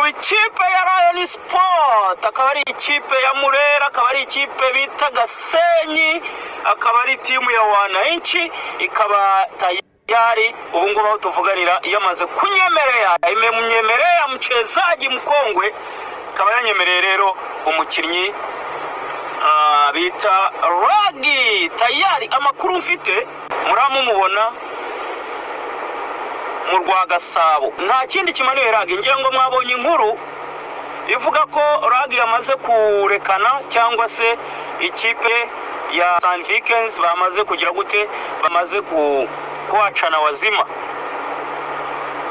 ikipe ya Rayon Sport, akaba ari ikipe ya Murera, akaba ari ikipe bita Gasenyi, akaba ari timu ya wananchi, ikaba tayari ubu ngubu aho tuvuganira yamaze kunyemerera, imemnyemerera mchezaji mkongwe, akaba yanyemereye rero umukinnyi bita Ragi. Tayari amakuru mfite muramumubona mu Rwagasabo, nta kindi kimanuye Ragi. Ngira ngo mwabonye inkuru ivuga ko Ragi yamaze kurekana, cyangwa se ikipe ya Sun Vikings bamaze kugira gute, bamaze kuwacana wazima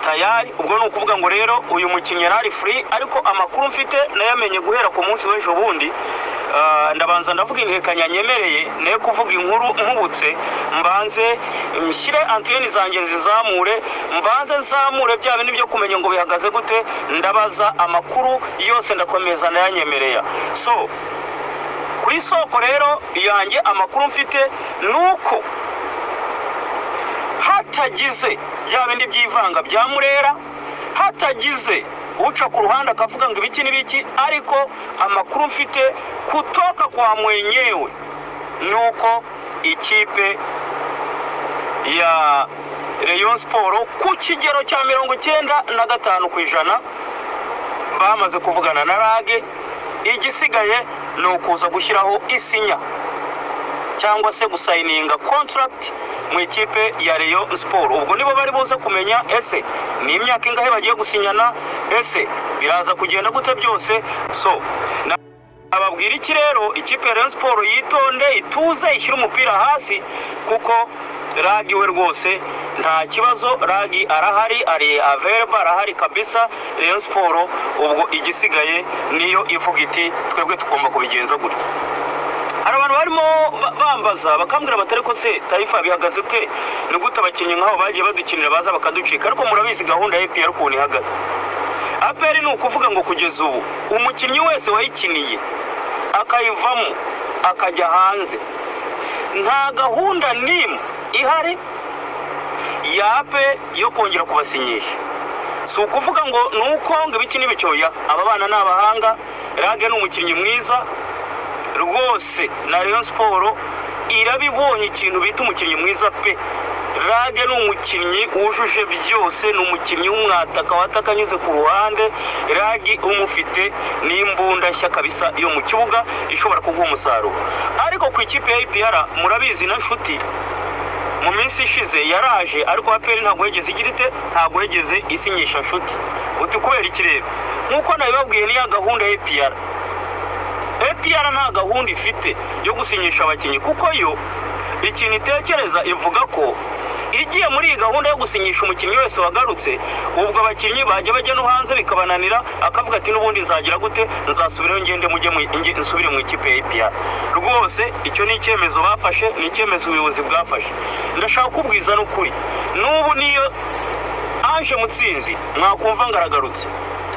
tayari. Ubwo ni ukuvuga ngo rero uyu mukinnyi yari free, ariko amakuru mfite nayamenye guhera ku munsi w'ejo bundi. Ndabanza ndavuga intekanya nyemereye ne kuvuga inkuru nkubutse, mbanze mshyire antene zanjye zizamure, mbanze nzamure bya bintu byo kumenya ngo bihagaze gute, ndabaza amakuru yose ndakomeza nayanyemereye. So ku isoko rero yanjye amakuru mfite nuko hatagize bya bindi byivanga bya Murera, hatagize uca ku ruhande akavuga ngo ibiki n'ibiki, ariko amakuru mfite kutoka kwa mwenyewe nuko ikipe ya Rayon Sport ku kigero cya 95% bamaze kuvugana na Rage. Igisigaye ni ukuza gushyiraho isinya cyangwa se gusayininga contract mu ikipe ya Rayon Sport. Ubwo nibo bari buze kumenya ese ni imyaka ingahe bagiye gusinyana, ese biraza kugenda gute byose. So ababwira iki rero, ikipe ya Rayon Sport yitonde, ituze, ishyira umupira hasi, kuko Ragi we rwose nta kibazo. Ragi arahari, ari available, arahari kabisa. Rayon Sport ubwo igisigaye niyo ivuga iti twebwe tugomba kubigenza gutya. Hari abantu barimo bambaza bakambwira batari ko se Taifa bihagaze te, ni gute abakinnyi nkaho bagiye badukinira baza bakaducika. Ariko murabizi gahunda ya APR ukuntu ihagaze. APR ni ukuvuga ngo kugeza ubu umukinnyi wese wayikiniye akayivamo akajya hanze, nta gahunda nimwe ihari yape yo kongera kubasinyisha. Si ukuvuga ngo nuko ngo ibiki n'ibicyoya, aba bana n'abahanga. Rage ni umukinnyi mwiza rwose, na Rayon Sport irabibonye ikintu bita umukinnyi mwiza pe. Rage ni umukinnyi wujuje byose, ni umukinnyi w'umwataka watakanyuze ku ruhande. Rage umufite n'imbunda nshya kabisa yo mu kibuga ishobora kuguha umusaruro. Ariko ku ikipe ya APR murabizi na nshuti, mu minsi ishize yaraje, ariko APR ntabwo yegeze igirite, ntabwo yegeze isinyisha nshuti. Uti kubera iki rero? Nkuko nabibabwiye ni ya gahunda ya APR. APR nta gahunda ifite yo gusinyisha abakinnyi, kuko yo ikintu itekereza ivuga ko igiye muri iyi gahunda yo gusinyisha umukinnyi wese wagarutse, ubwo abakinnyi bajya bajya no hanze bikabananira, akavuga ati n'ubundi nzagira gute, nzasubirayo ngende nsubire mu ikipe ya APR. Rwose icyo ni icyemezo bafashe, ni icyemezo ubuyobozi bwafashe. Ndashaka kubwiza n'ukuri, n'ubu niyo Ange Mutsinzi mwakumva ngaragarutse,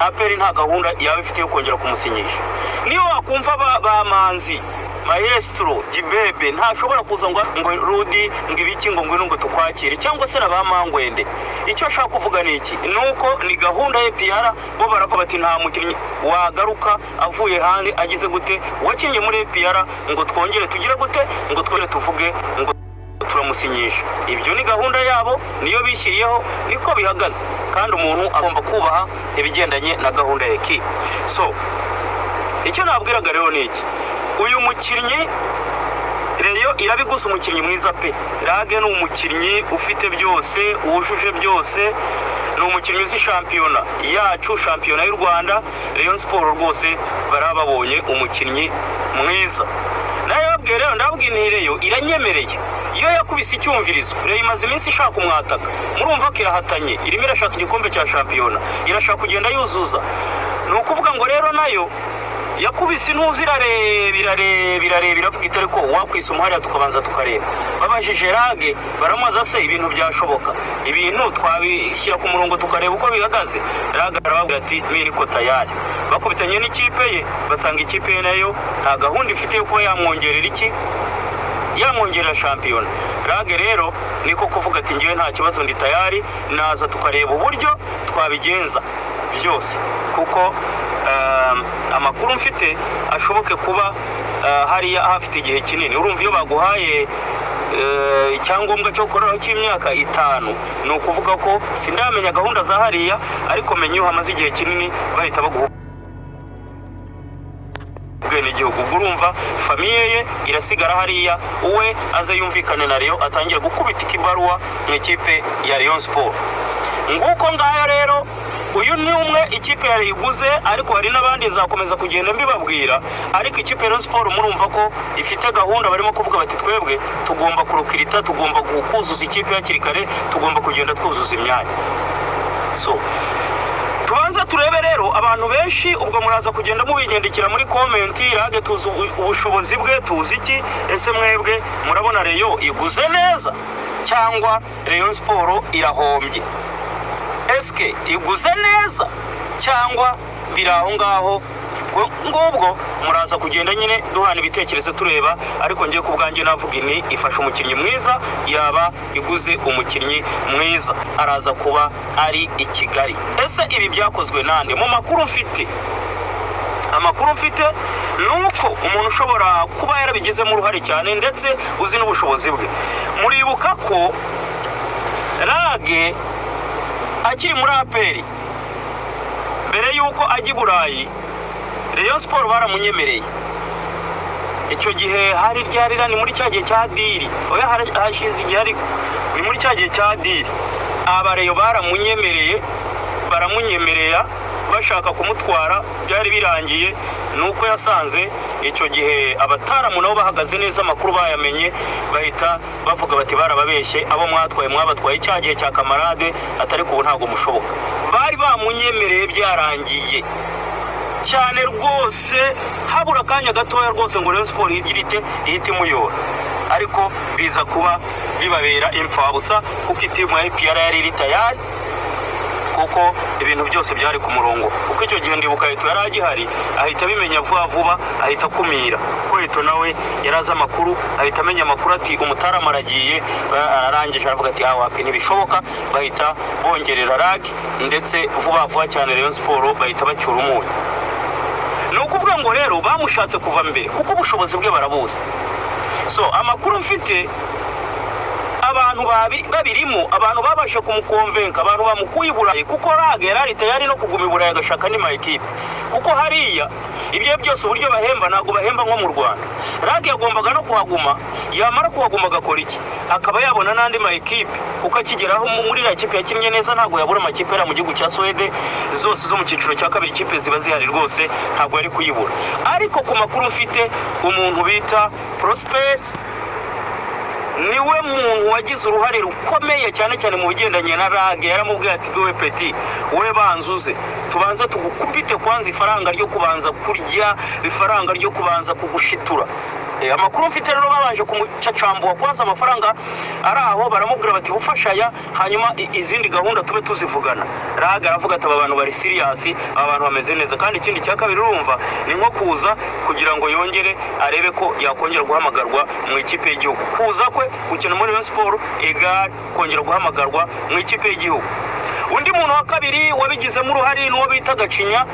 APR nta gahunda yaba ifite yo kongera kumusinyisha. Niyo wakumva ba Manzi, Maestro, Gibebe ntashobora kuza ngo Rudi ngibiki ngo tukwakire, cyangwa se na ba Mangwende. Icyo ashaka kuvuga ni iki, nuko ni gahunda ya APR. Bo baravuga bati nta mukinnyi wagaruka avuye hanze agize gute wakinnye muri APR ngo twongere tugire gute, ngo twere tuvuge ngo turamusinyisha. Ibyo ni gahunda yabo, niyo bishyiriyeho, niko bihagaze, kandi umuntu agomba kubaha ibigendanye na gahunda ya equipe. So icyo nabwiraga rero ni iki, uyu mukinnyi Rayon irabigusa umukinnyi mwiza pe. Rage ni umukinnyi ufite byose, wujuje byose, ni umukinnyi uzi shampiyona yacu, shampiyona y'u Rwanda. Rayon Sport rwose barababonye umukinnyi mwiza. Nayo babwiye rero, ndabwiye ni Rayon iranyemereye. Iyo yakubise icyumvirizo, Rayon imaze iminsi ishaka umwataka, murumva ko irahatanye, irimo irashaka igikombe cya shampiyona, irashaka kugenda yuzuza. Ni ukuvuga ngo rero nayo yakubise iravuga iti ariko wakwisa umuhariya tukabanza tukareba. Babajije Rage baramubaza se ibintu byashoboka, ibintu twabishyira ku murongo tukareba uko bihagaze. Rage arababwira ati miri ko tayari. Bakubitanye n'ikipe ye, basanga ikipe ye nayo nta gahunda ifite yo kuba yamwongerera iki, yamwongerera shampiyona. Rage rero niko kuvuga ati ngiye nta kibazo ndi tayari, naza tukareba uburyo twabigenza. byose kuko amakuru mfite ashoboke kuba hariya hafite igihe kinini. Urumva iyo baguhaye icyangombwa cyo gukoreraho cy'imyaka 5 ni ukuvuga ko sindamenya gahunda za hariya, ariko menya iyo hamaze igihe kinini bahita baguha igihugu. Urumva famiye ye irasigara hariya, uwe aze yumvikane na Rayon atangira gukubita ikibaruwa mu ikipe ya Rayon Sport. Nguko ngayo rero uyu ni umwe ikipe yari iguze, ariko hari n'abandi nzakomeza kugenda mbibabwira. Ariko ikipe ya Rayon Sport murumva ko ifite gahunda, barimo kuvuga bati twebwe tugomba kurukirita, tugomba kuzuza ikipe hakiri kare, tugomba kugenda twuzuza imyanya. So tubanza turebe rero abantu benshi, ubwo muraza kugenda mubigendekira muri comment. Rage tuzi ubushobozi bwe, tuzi iki, ese mwebwe murabona Rayon iguze neza cyangwa Rayon Sport irahombye? Eske iguze neza cyangwa biraho ngaho? Ngubwo muraza kugenda nyine duhana ibitekerezo tureba, ariko ngiye kubwanjye navuga ni ifasha umukinnyi mwiza, yaba iguze umukinnyi mwiza araza kuba ari i Kigali. Ese ibi byakozwe nande? Mu makuru mfite nuko umuntu ushobora kuba yarabigizemo uruhare cyane ndetse uzi n'ubushobozi bwe. Muribuka ko Rage akiri muri APR mbere yuko ajya i Burayi, Rayon Sport baramunyemereye. Icyo gihe hari ryarira ni muri cyagiye cya diri, oya hashize igihe, ariko ni muri cyagiye cya diri. Abareyo baramunyemerera bashaka kumutwara, byari birangiye nuko yasanze icyo gihe abataramu nabo bahagaze neza, amakuru bayamenye, bahita bavuga bati barababeshye, abo mwabatwaye cyagiye cya kamarade, atari ko ntago mushoboka. Bari bamunyemereye byarangiye cyane rwose, habura kanya gatoya rwose ngo Rayon Sport ihite imuyora, ariko biza kuba bibabera impfabusa kuko itimu ya APR yari iri tayari, kuko ibintu byose byari ku murongo. Kuko icyo gihe ndibuka Eto yari agihari, ahita bimenya vuba, ahita kumira ko Eto nawe yaraza amakuru, ahita amenya amakuru ati umutarama aragiye, arangije aravuga ati wapi ntibishoboka, bahita bongerera Rage, ndetse vuba cyane Rayon Sport bahita bacyura umunyu. Ni ukuvuga ngo rero bamushatse kuva mbere kuko ubushobozi bwe barabuzi. So amakuru mfite, abantu babirimo, abantu babasha kumukonvenka, abantu bamukuye i Burayi, kuko Rage yari tayari no kuguma i Burayi agashaka ni mayikipe, kuko hariya ibyo byose uburyo bahemba ntabwo bahemba nko mu Rwanda. Rage yagombaga no kuhaguma, yamara kuhaguma agakora iki, akaba yabona n'andi mayikipe, kuko akigeraho muri iriya kipe yakinnye neza, ntabwo yabura amakipe yari mu gihugu cya Swede zose zo mu cyiciro cya kabiri, ikipe ziba zihari rwose, ntabwo yari kuyibura. Ariko ku makuru mfite, umuntu bita Prosper niwe muntu wagize uruhare rukomeye cyane mu bigendanye na Rage. Yaramubwiye ati we Petit, we banzuze tubanza tugukubite kwanza ifaranga ryo kubanza kurya, ifaranga ryo kubanza kugushitura. Amakuru mfite rero babanje kumucacambuwa kwanza amafaranga ari aho, baramubwira bati ufashaya, hanyuma izindi gahunda tube tuzivugana. Rage aravuga ati abantu bari serious, abantu bameze neza. Kandi ikindi cya kabiri urumva ni nko kuza kugira ngo yongere arebe ko yakongera guhamagarwa mu ikipe y'igihugu. Kuza kwe gukina muri Rayon Sport egal kongera guhamagarwa mu ikipe y'igihugu. Undi muntu wa kabiri wabigizemo uruhare n'uwo bita Gacinya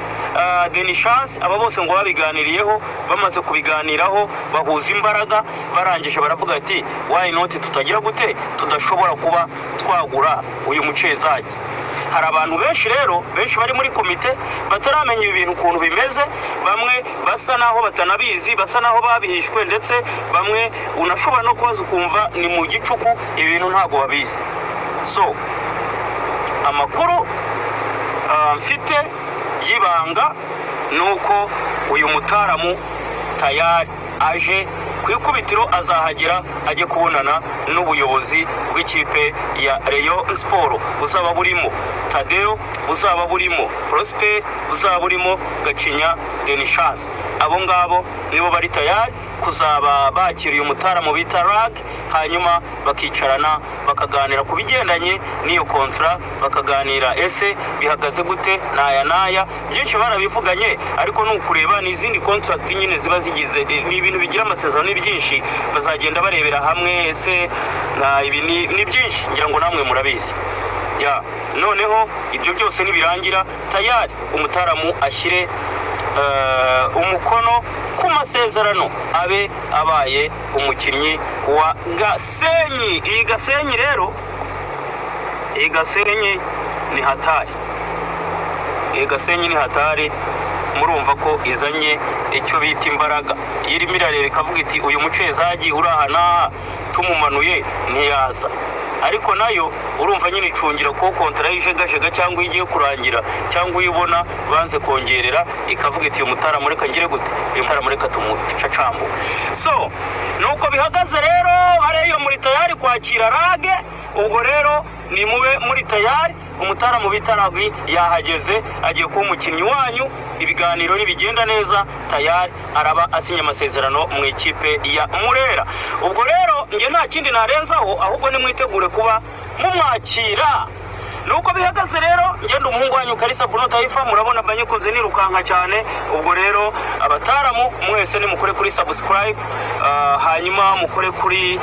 Denis Chance. Aba bose ngo babiganiriyeho, bamaze kubiganiraho bahuza imbaraga, barangije baravuga ati why not tutagira gute tudashobora kuba twagura uyu mucezaji. Hari abantu benshi rero, benshi bari muri komite bataramenya ibintu ukuntu bimeze, bamwe basa naho batanabizi, basa naho babihishwe, ndetse bamwe unashobora no kubaza ukumva ni mu gicuku, ibintu ntago babizi. So amakuru mfite yibanga nuko uyu mutaramu tayari aje ku ikubitiro, azahagera ajye kubonana n'ubuyobozi bw'ikipe ya Rayon Sport. Uzaba burimo Tadeo, uzaba burimo Prosper, uzaba burimo Gacinya Denis Chance. Abo ngabo nibo bari tayari kuzaba bakiriye umutaramu bita Rage, hanyuma bakicarana bakaganira ku bigendanye n'iyo kontra, bakaganira ese bihagaze gute naya byinshi barabivuganye, ariko nukureba n'izindi contract nyine ziba zigize ni ibintu bigira amasezerano byinshi, bazagenda barebera hamwe. Ese ibi ni byinshi, ngira ngo namwe murabizi. ya noneho ibyo byose nibirangira tayari umutaramu ashyire umukono ku masezerano abe abaye umukinnyi wa Gasenyi. Iyi Gasenyi rero, iyi Gasenyi ni hatari, iyi Gasenyi ni hatari. Murumva ko izanye icyo bita imbaraga. Irimo irareba ikavuga iti uyu mucezaji urahana tumumanuye ntiyaza, ariko nayo urumva nyine icungira ko kontra yijegajega cyangwa igiye kurangira cyangwa uyibona banze kongerera ikavuga iti uyu mutaramu reka ngire gute, uyu mutaramu reka tumucacambu. So nuko bihagaze rero, bareyo muri tayari kwakira rage. Ubwo rero ni mube muri tayari, umutaramu bitaragwi yahageze agiye kuba umukinnyi wanyu. Ibiganiro nibigenda neza tayari araba asinya amasezerano mu ikipe ya Murera. Ubwo rero nge nta kindi narenzaho, ahubwo nimwitegure kuba mumwakira. Nuko bihagaze rero, ngenda umuhungu wanyu Kalisa Bruno Taifa, murabona banyikoze nirukanka cyane. Ubwo rero abataramu mwese ni mukore kuri subscribe, hanyuma mukore kuri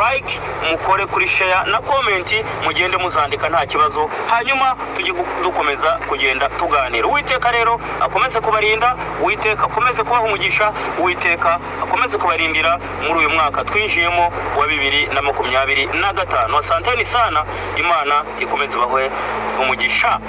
like, mukore kuri share na comment, mugende muzandika nta kibazo, hanyuma tujye dukomeza kugenda tuganira. Uwiteka rero akomeze kubarinda, Uwiteka akomeze kubaha umugisha, Uwiteka akomeze kubarindira muri uyu mwaka twinjiyemo wa 2025. Asanteni sana, Imana ikomeze bahwe umugisha.